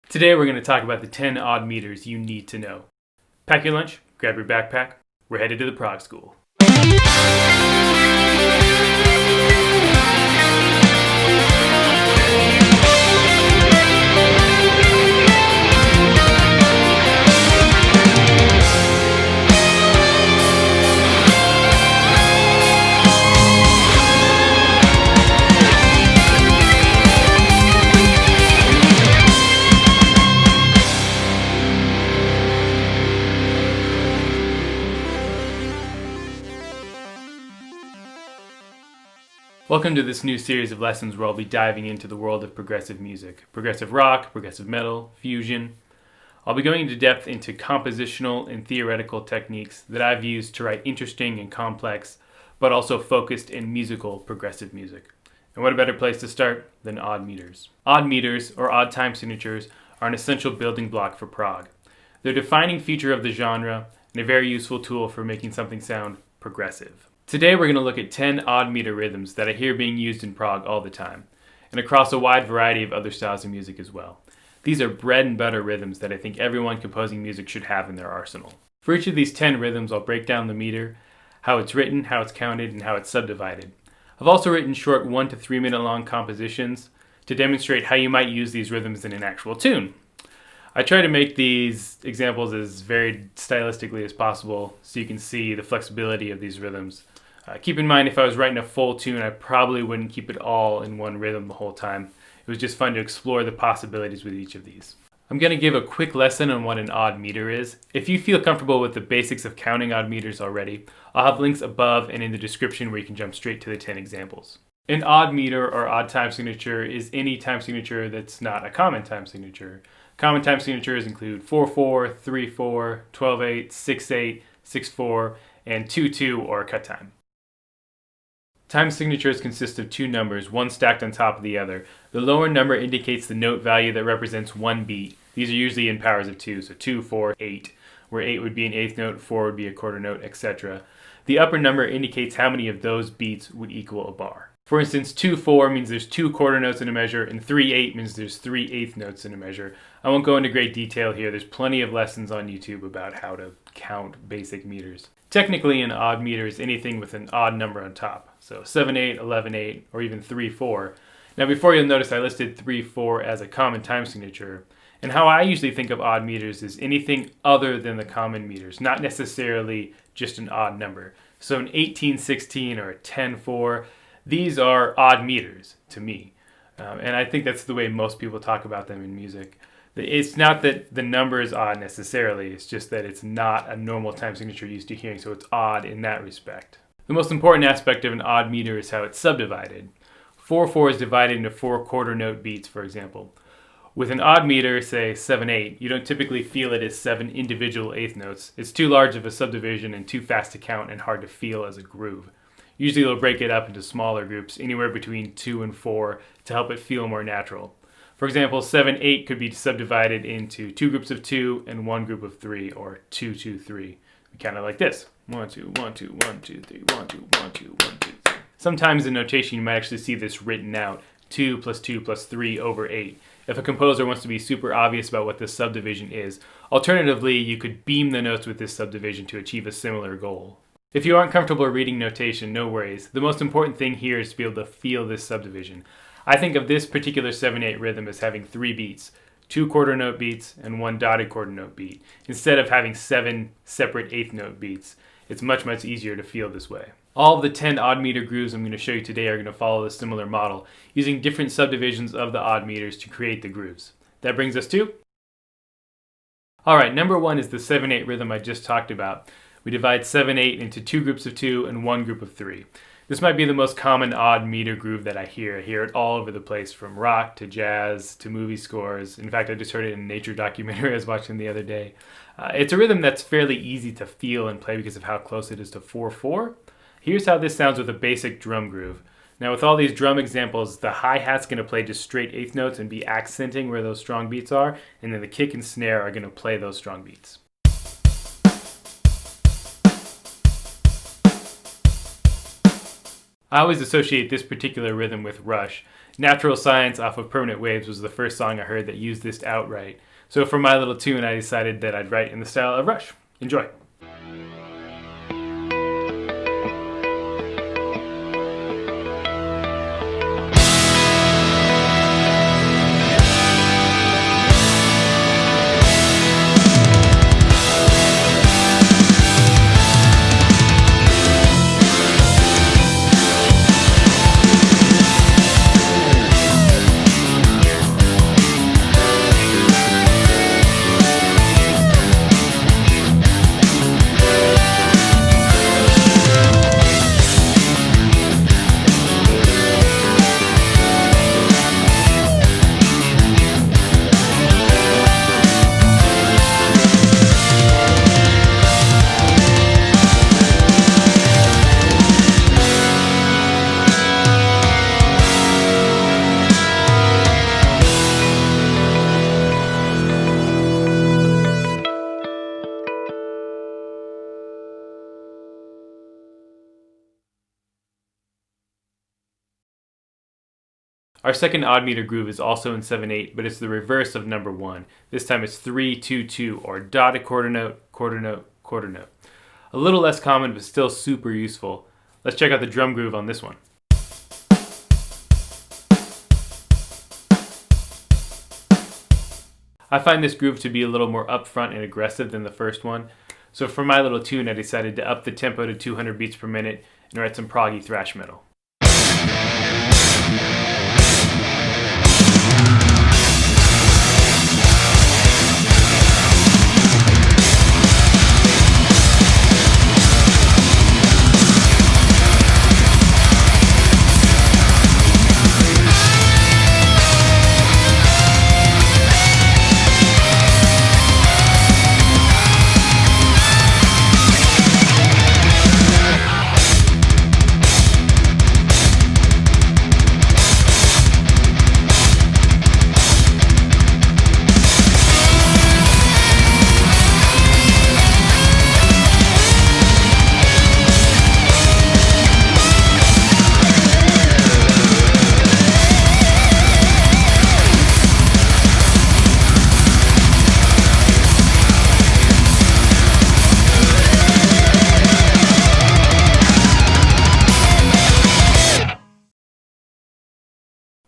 Today we're going to talk about the 10 odd meters you need to know. Pack your lunch, grab your backpack, we're headed to the Prague School. Welcome to this new series of lessons where I'll be diving into the world of progressive music. Progressive rock, progressive metal, fusion. I'll be going into depth into compositional and theoretical techniques that I've used to write interesting and complex, but also focused and musical progressive music. And what a better place to start than odd meters. Odd meters, or odd time signatures, are an essential building block for prog. They're a defining feature of the genre and a very useful tool for making something sound progressive. Today we're going to look at 10 odd meter rhythms that I hear being used in prog all the time, and across a wide variety of other styles of music as well. These are bread and butter rhythms that I think everyone composing music should have in their arsenal. For each of these 10 rhythms I'll break down the meter, how it's written, how it's counted, and how it's subdivided. I've also written short 1 to 3 minute long compositions to demonstrate how you might use these rhythms in an actual tune. I try to make these examples as varied stylistically as possible so you can see the flexibility of these rhythms. Keep in mind, if I was writing a full tune, I probably wouldn't keep it all in one rhythm the whole time. It was just fun to explore the possibilities with each of these. I'm going to give a quick lesson on what an odd meter is. If you feel comfortable with the basics of counting odd meters already, I'll have links above and in the description where you can jump straight to the 10 examples. An odd meter or odd time signature is any time signature that's not a common time signature. Common time signatures include 4/4, 3/4, 12/8, 6/8, 6/4, and 2/2 or cut time. Time signatures consist of two numbers, one stacked on top of the other. The lower number indicates the note value that represents one beat. These are usually in powers of 2, so 2, 4, 8, where 8 would be an eighth note, 4 would be a quarter note, etc. The upper number indicates how many of those beats would equal a bar. For instance, 2/4 means there's 2 quarter notes in a measure, and 3/8 means there's 3 eighth notes in a measure. I won't go into great detail here. There's plenty of lessons on YouTube about how to count basic meters. Technically, an odd meter is anything with an odd number on top. So 7/8, 11/8, or even 3/4. Now before, you'll notice I listed 3/4 as a common time signature. And how I usually think of odd meters is anything other than the common meters, not necessarily just an odd number. So an 18/16 or a 10/4, these are odd meters to me. And I think that's the way most people talk about them in music. It's not that the number is odd necessarily, it's just that it's not a normal time signature used to hearing, so it's odd in that respect. The most important aspect of an odd meter is how it's subdivided. 4/4 is divided into 4 quarter note beats, for example. With an odd meter, say 7/8, you don't typically feel it as 7 individual eighth notes. It's too large of a subdivision and too fast to count and hard to feel as a groove. Usually they'll break it up into smaller groups, anywhere between 2 and 4, to help it feel more natural. For example, 7/8 could be subdivided into 2 groups of 2 and 1 group of 3, or 2-2-3. Kind of like this. 1, 2, 1, 2, 1, 2, 3, 1, 2, 1, 2, 1, 2, 3. Sometimes in notation you might actually see this written out, 2 plus 2 plus 3 over 8. If a composer wants to be super obvious about what this subdivision is. Alternatively, you could beam the notes with this subdivision to achieve a similar goal. If you aren't comfortable reading notation, no worries. The most important thing here is to be able to feel this subdivision. I think of this particular 7/8 rhythm as having 3 beats, 2 quarter note beats and 1 dotted quarter note beat, instead of having 7 separate eighth note beats. It's much easier to feel this way. All of the 10 odd meter grooves I'm going to show you today are going to follow a similar model, using different subdivisions of the odd meters to create the grooves. That brings us to... Alright, number 1 is the 7/8 rhythm I just talked about. We divide 7/8 into 2 groups of 2 and 1 group of 3. This might be the most common odd meter groove that I hear. I hear it all over the place, from rock to jazz to movie scores. In fact, I just heard it in a nature documentary I was watching the other day. It's a rhythm that's fairly easy to feel and play because of how close it is to 4/4. Here's how this sounds with a basic drum groove. Now with all these drum examples, the hi-hat's going to play just straight eighth notes and be accenting where those strong beats are, and then the kick and snare are going to play those strong beats. I always associate this particular rhythm with Rush. Natural Science off of Permanent Waves was the first song I heard that used this outright. So for my little tune, I decided that I'd write in the style of Rush. Enjoy. Our second odd meter groove is also in 7/8, but it's the reverse of number 1. This time it's 3-2-2, or dotted quarter note, quarter note, quarter note. A little less common, but still super useful. Let's check out the drum groove on this one. I find this groove to be a little more upfront and aggressive than the first one, so for my little tune I decided to up the tempo to 200 beats per minute and write some proggy thrash metal.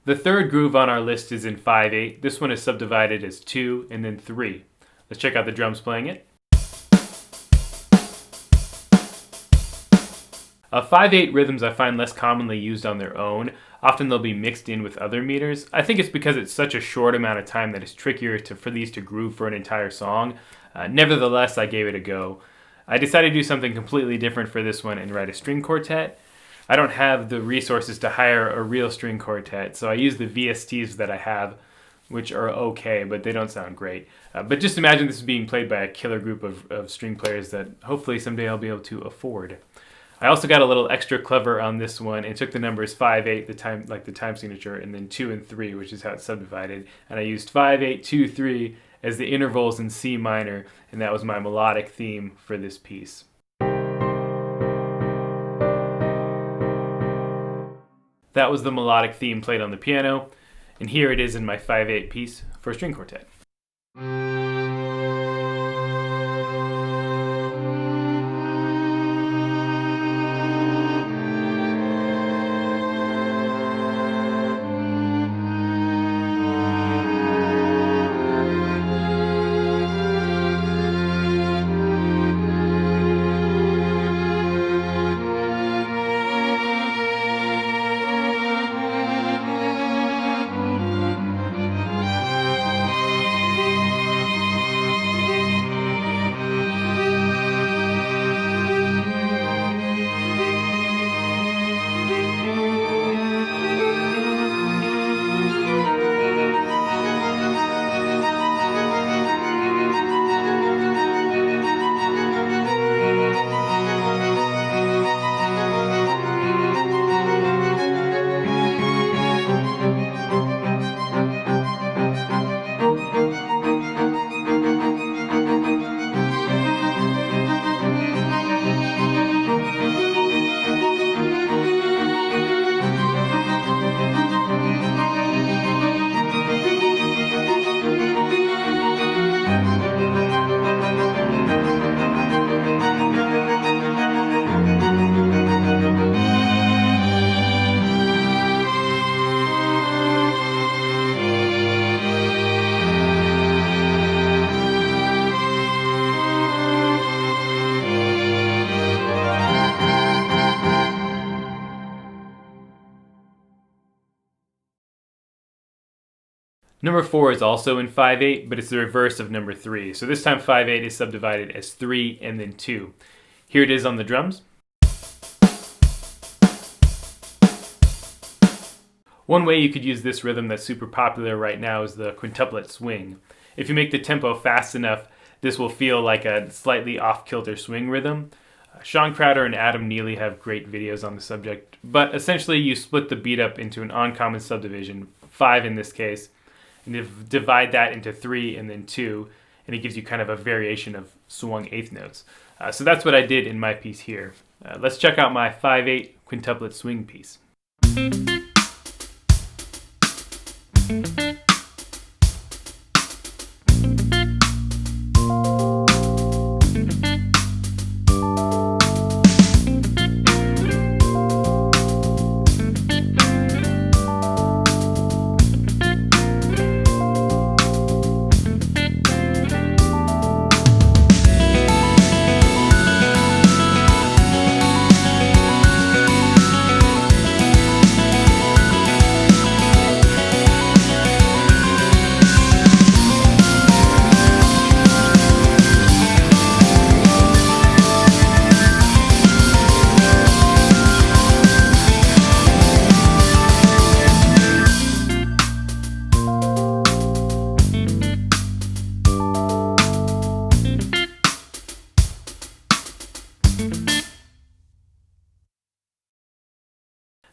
The third groove on our list is in 5/8. This one is subdivided as 2 and then 3. Let's check out the drums playing it. 5/8 rhythms I find less commonly used on their own. Often they'll be mixed in with other meters. I think it's because it's such a short amount of time that it's trickier for these to groove for an entire song. Nevertheless, I gave it a go. I decided to do something completely different for this one and write a string quartet. I don't have the resources to hire a real string quartet, so I use the VSTs that I have, which are okay, but they don't sound great. But just imagine this is being played by a killer group of string players that hopefully someday I'll be able to afford. I also got a little extra clever on this one and took the numbers 5/8, the time signature, and then 2 and 3, which is how it's subdivided. And I used 5/8, 2, 3 as the intervals in C minor, and that was my melodic theme for this piece. That was the melodic theme played on the piano, and here it is in my 5/8 piece for string quartet. Number 4 is also in 5/8, but it's the reverse of number 3. So this time 5/8 is subdivided as 3 and then 2. Here it is on the drums. One way you could use this rhythm that's super popular right now is the quintuplet swing. If you make the tempo fast enough, this will feel like a slightly off-kilter swing rhythm. Sean Crowder and Adam Neely have great videos on the subject, but essentially you split the beat up into an uncommon subdivision, 5 in this case, and divide that into 3 and then 2, and it gives you kind of a variation of swung eighth notes. So that's what I did in my piece here. Let's check out my 5/8 quintuplet swing piece.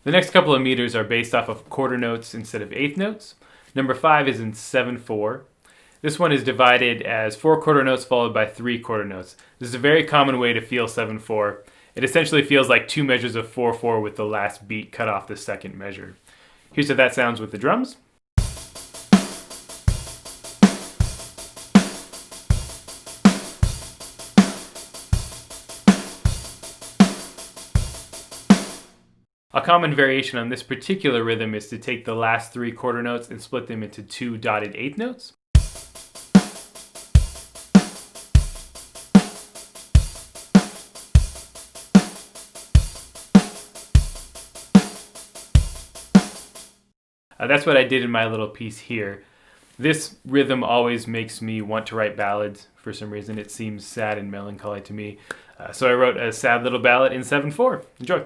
The next couple of meters are based off of quarter notes instead of eighth notes. Number 5 is in 7/4. This one is divided as 4 quarter notes followed by 3 quarter notes. This is a very common way to feel 7/4. It essentially feels like 2 measures of 4/4 with the last beat cut off the second measure. Here's how that sounds with the drums. A common variation on this particular rhythm is to take the last 3 quarter notes and split them into 2 dotted eighth notes. That's what I did in my little piece here. This rhythm always makes me want to write ballads for some reason. It seems sad and melancholy to me. So I wrote a sad little ballad in 7/4. Enjoy.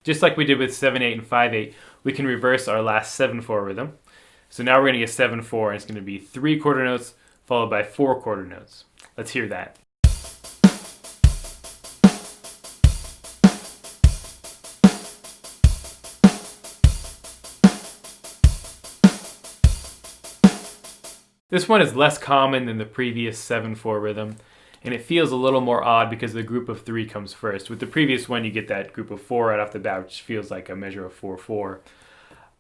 Just like we did with 7/8 and 5/8, we can reverse our last 7/4 rhythm. So now we're going to get 7/4, and it's going to be 3 quarter notes followed by 4 quarter notes. Let's hear that. This one is less common than the previous 7/4 rhythm, and it feels a little more odd because the group of 3 comes first. With the previous one, you get that group of 4 right off the bat, which feels like a measure of 4/4.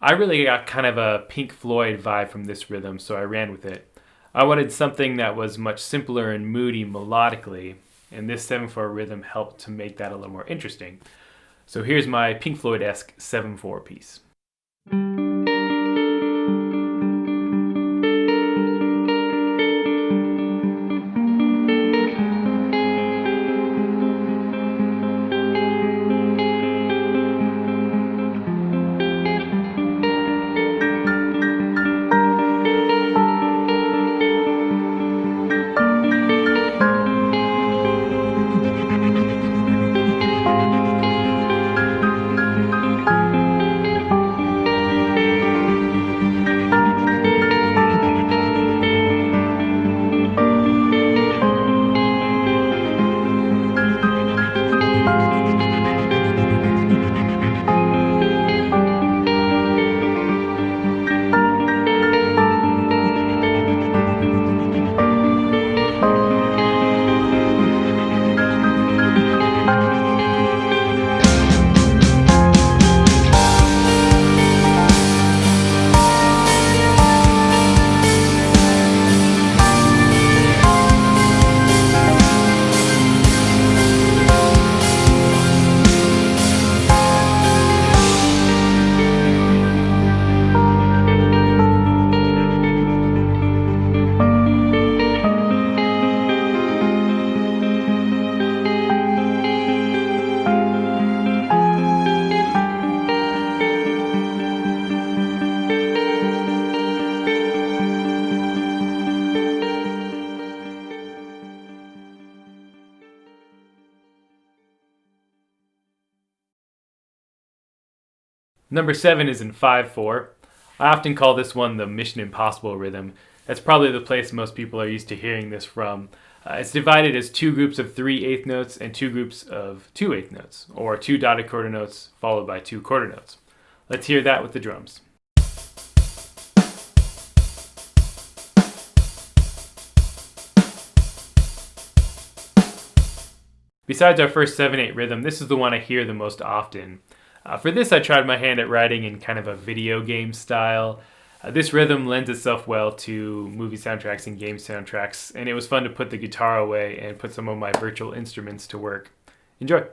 I really got kind of a Pink Floyd vibe from this rhythm, so I ran with it. I wanted something that was much simpler and moody melodically, and this 7/4 rhythm helped to make that a little more interesting. So here's my Pink Floyd-esque 7/4 piece. Number 7 is in 5/4. I often call this one the Mission Impossible rhythm. That's probably the place most people are used to hearing this from. It's divided as 2 groups of 3 eighth notes and 2 groups of 2 eighth notes, or 2 dotted quarter notes followed by 2 quarter notes. Let's hear that with the drums. Besides our first 7/8 rhythm, this is the one I hear the most often. For this, I tried my hand at writing in kind of a video game style. This rhythm lends itself well to movie soundtracks and game soundtracks, and it was fun to put the guitar away and put some of my virtual instruments to work. Enjoy!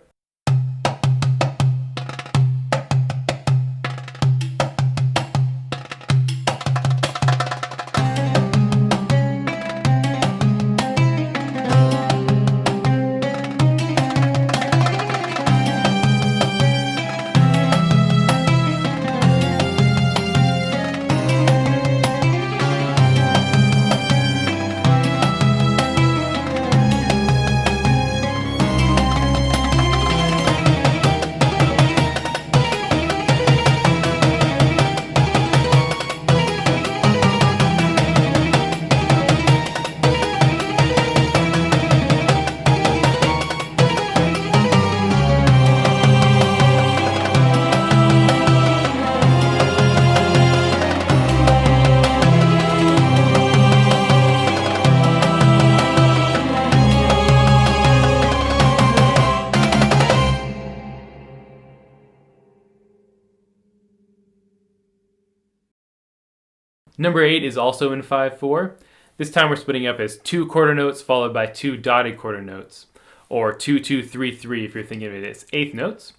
Number 8 is also in 5/4. This time we're splitting up as 2 quarter notes followed by 2 dotted quarter notes, or 2-2-3-3 if you're thinking of it as eighth notes.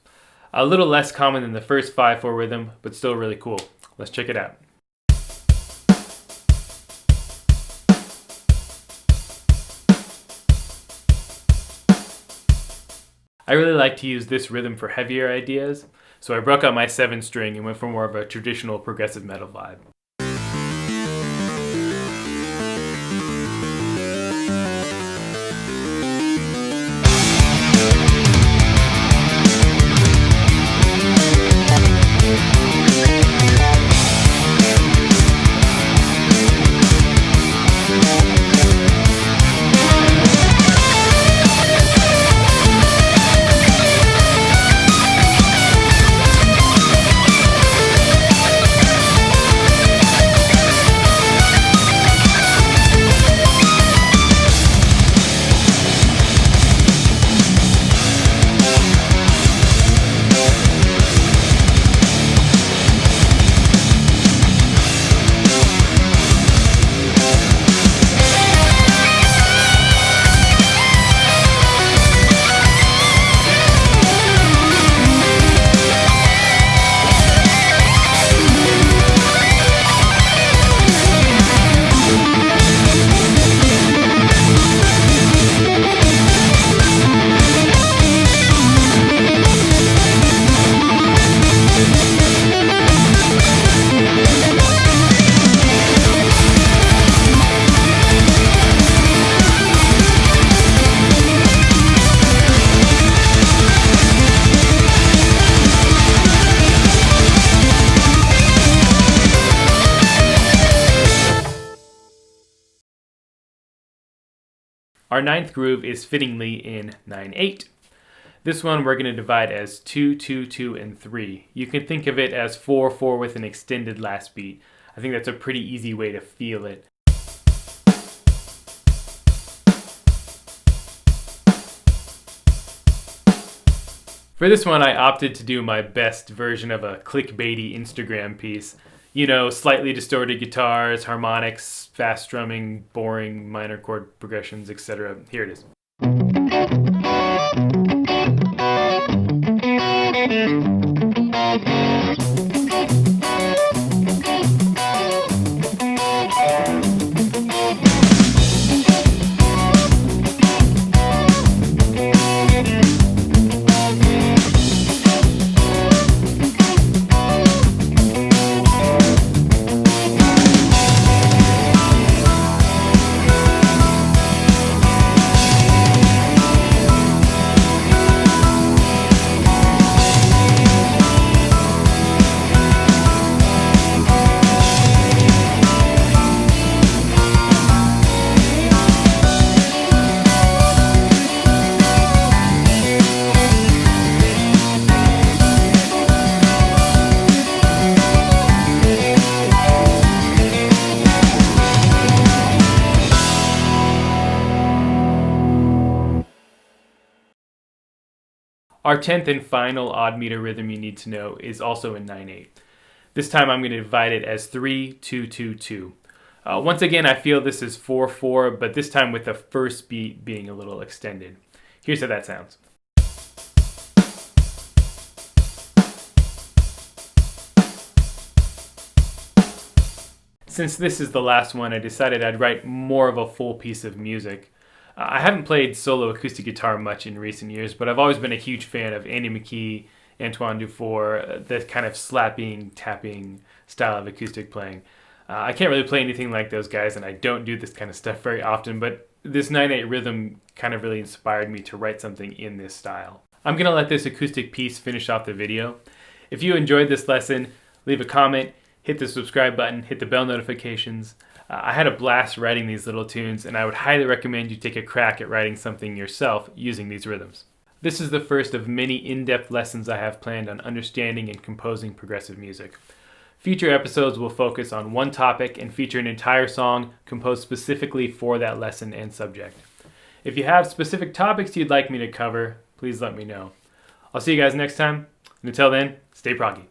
A little less common than the first 5/4 rhythm, but still really cool. Let's check it out. I really like to use this rhythm for heavier ideas, so I broke out my 7 string and went for more of a traditional progressive metal vibe. Our ninth groove is fittingly in 9/8. This one we're going to divide as 2, 2, 2, and 3. You can think of it as 4, 4 with an extended last beat. I think that's a pretty easy way to feel it. For this one, I opted to do my best version of a clickbaity Instagram piece. You know, slightly distorted guitars, harmonics, fast strumming, boring minor chord progressions, etc. Here it is. Our 10th and final odd meter rhythm you need to know is also in 9/8. This time I'm going to divide it as 3, 2, 2, 2. Once again, I feel this is 4, 4, but this time with the first beat being a little extended. Here's how that sounds. Since this is the last one, I decided I'd write more of a full piece of music. I haven't played solo acoustic guitar much in recent years, but I've always been a huge fan of Andy McKee, Antoine Dufour, the kind of slapping, tapping style of acoustic playing. I can't really play anything like those guys, and I don't do this kind of stuff very often, but this 9/8 rhythm kind of really inspired me to write something in this style. I'm going to let this acoustic piece finish off the video. If you enjoyed this lesson, leave a comment, hit the subscribe button, hit the bell notifications. I had a blast writing these little tunes, and I would highly recommend you take a crack at writing something yourself using these rhythms. This is the first of many in-depth lessons I have planned on understanding and composing progressive music. Future episodes will focus on one topic and feature an entire song composed specifically for that lesson and subject. If you have specific topics you'd like me to cover, please let me know. I'll see you guys next time, and until then, stay proggy.